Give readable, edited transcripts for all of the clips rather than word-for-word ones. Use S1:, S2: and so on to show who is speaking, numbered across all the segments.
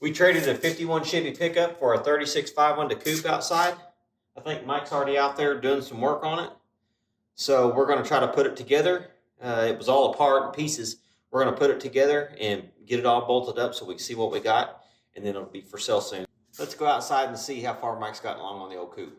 S1: We traded a 51 Chevy pickup for a 36 5.1 Coupe outside. I think Mike's already out there doing some work on it. So we're going to try to put it together. It was all apart in pieces. We're going to put it together and get it all bolted up so we can see what we got, and then it'll be for sale soon. Let's go outside and see how far Mike's gotten along on the old Coupe.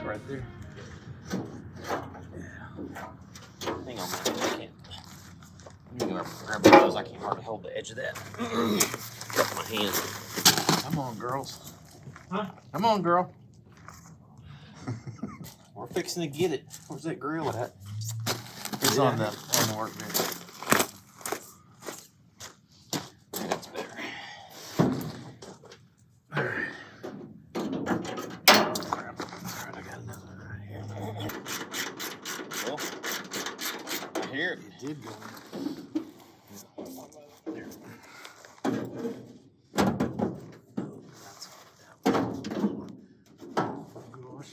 S1: Right there. Hang on, man. I can't. Let me go grab one of those. I can't hardly hold the edge of that. Got my hand.
S2: Come on, girls.
S1: Huh?
S2: Come on, girl.
S1: We're fixing to get it. Where's that grill at?
S2: It's on the workbench.
S1: That's better.
S2: I got another one right here.
S1: Well, I hear it.
S2: It did go in. There. That's oh, gosh.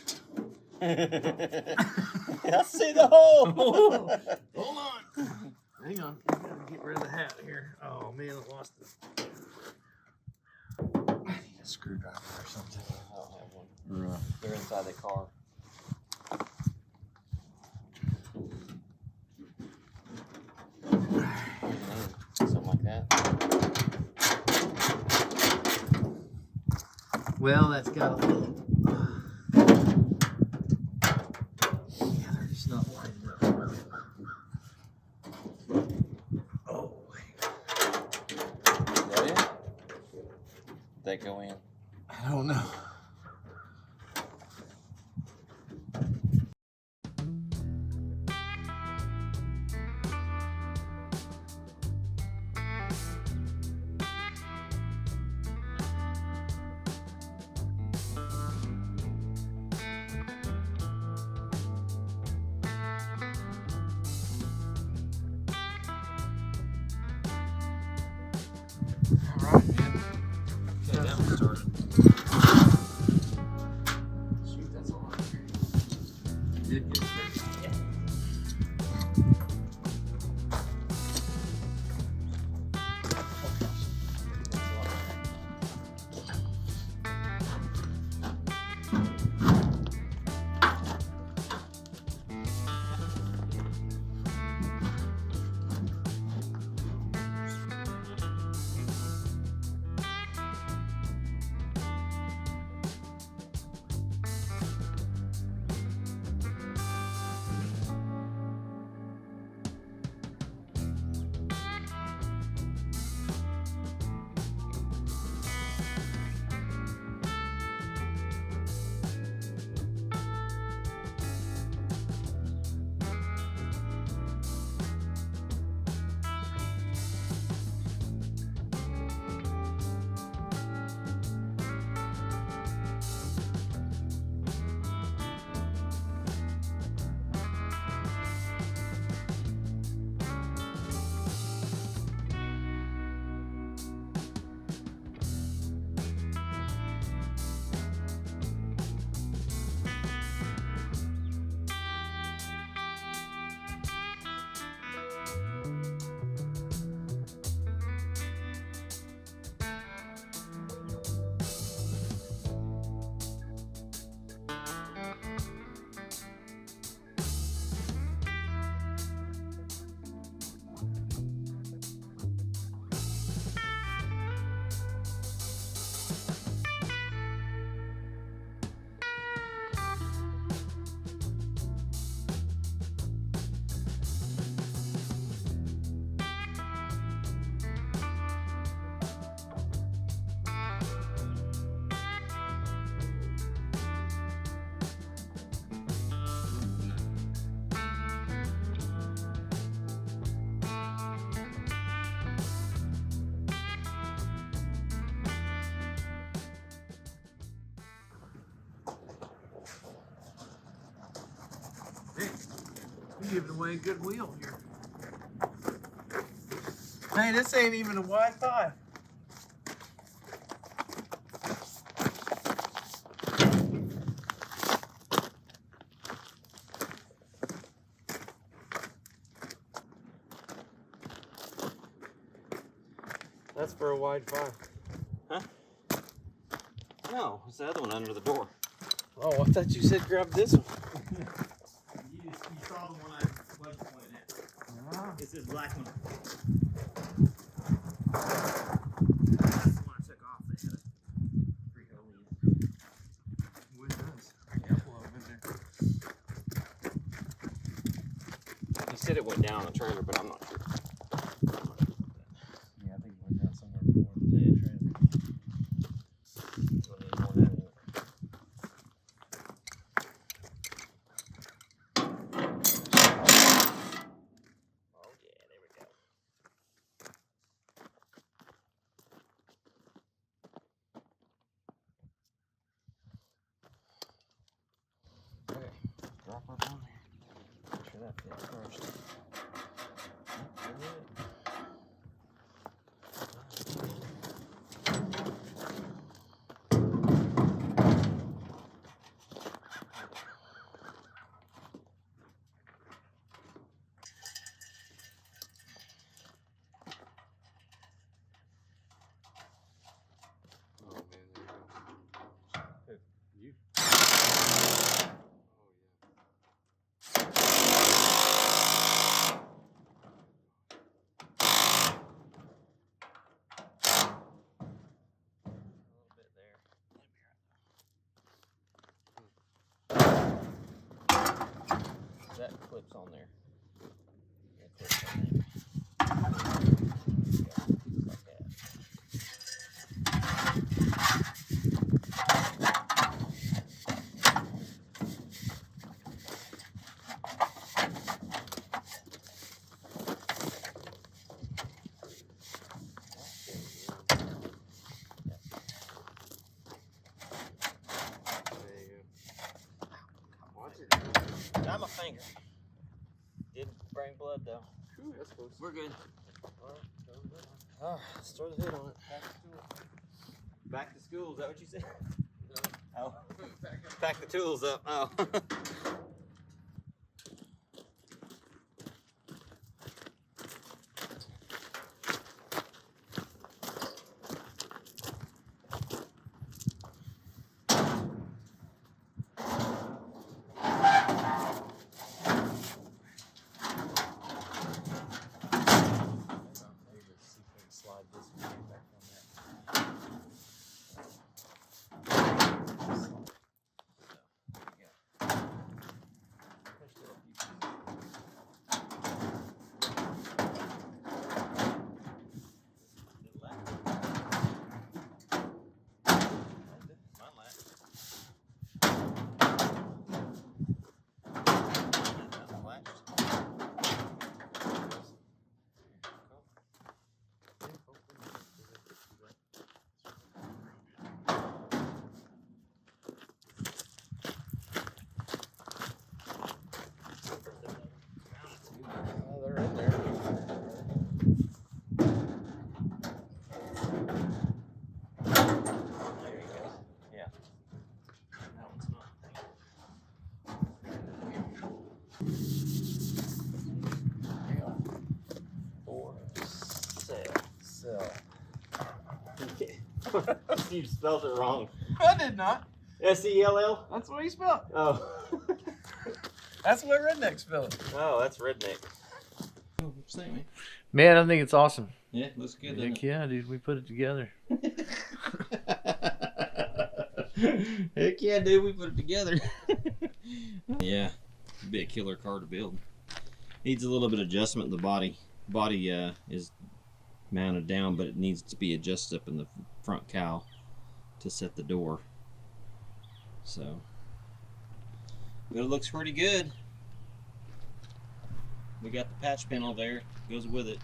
S1: I see the hole.
S2: Hold on. Hang on. I gotta get rid of the hat here. Oh man, I lost it. I need a screwdriver or something.
S1: I don't have one. They're inside the car. Something like that.
S2: Well, that's got a little. Yeah, they're just not lining up. Oh,
S1: Is that it? Did they go in?
S2: I don't know. All right, man.
S1: Okay, that one started.
S2: Shoot, that's all right. You did get it fixed. giving away a good wheel here. Hey, this ain't even a Wi-Fi. That's for a Wi-Fi.
S1: Huh? No, it's the other one under the door.
S2: Oh, I thought you said grab this one.
S1: You saw the one I was pointing at.
S2: Ah.
S1: It's this black one.
S2: That's the one I took off. They had a free hole in it. What does? A couple of them in there.
S1: He said it went down the trailer, but I'm not sure.
S2: Yeah, I think it went down somewhere before the trailer. Don't need more than that.
S1: Oh yeah, there we go. Okay, drop her down there. Make sure that fits first. Oh man, there you go. You. Oh yeah. A little bit there. That clips on there. That clips on there. Like that. There you go. Watch it. Got my finger. Didn't bring blood though.
S2: Whew, that's close.
S1: We're good.
S2: Alright, let's throw the hood on it.
S1: Back to school, is that what you said?
S2: No.
S1: Oh. Pack the tools up. Oh.
S2: Slide this one back on that. They're in there.
S1: There you go. Yeah. That one's not.
S2: For sell.
S1: You spelled it wrong.
S2: I did not.
S1: S-E-L-L?
S2: That's what he spelled.
S1: Oh.
S2: That's what redneck spelled.
S1: Oh, that's redneck.
S2: What you think, man? I think it's awesome.
S1: Yeah, looks good, doesn't
S2: Heck yeah, dude, we put it together.
S1: it? Heck yeah, dude, we put it together. Yeah, it'd be a killer car to build. Needs a little bit of adjustment in the body. Body is mounted down, but it needs to be adjusted up in the front cowl to set the door. So, but it looks pretty good. We got the patch panel there, goes with it.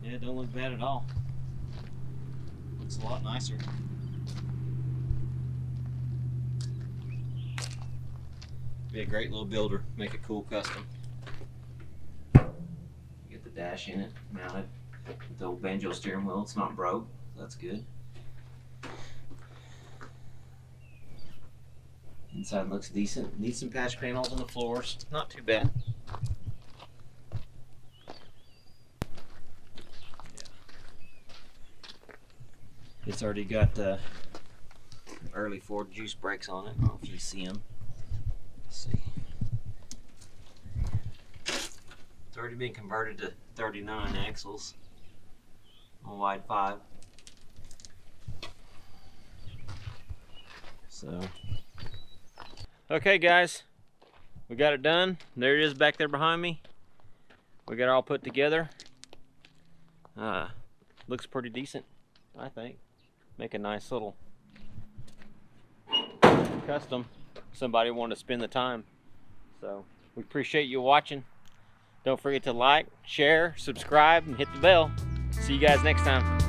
S1: Yeah, it don't look bad at all. Looks a lot nicer. Be a great little builder. Make a cool custom. Get the dash in it, mounted with the old banjo steering wheel. It's not broke. That's good. Inside looks decent. Needs some patch panels on the floors. Not too bad. Yeah. It's already got early Ford juice brakes on it. I don't know if you see them. Let's see. It's already been converted to 39 axles on wide 5. So, okay guys, we got it done. There it is back there behind me. We got it all put together. Looks pretty decent, I think. Make a nice little custom. Somebody wanted to spend the time. So, we appreciate you watching. Don't forget to like, share, subscribe, and hit the bell. See you guys next time.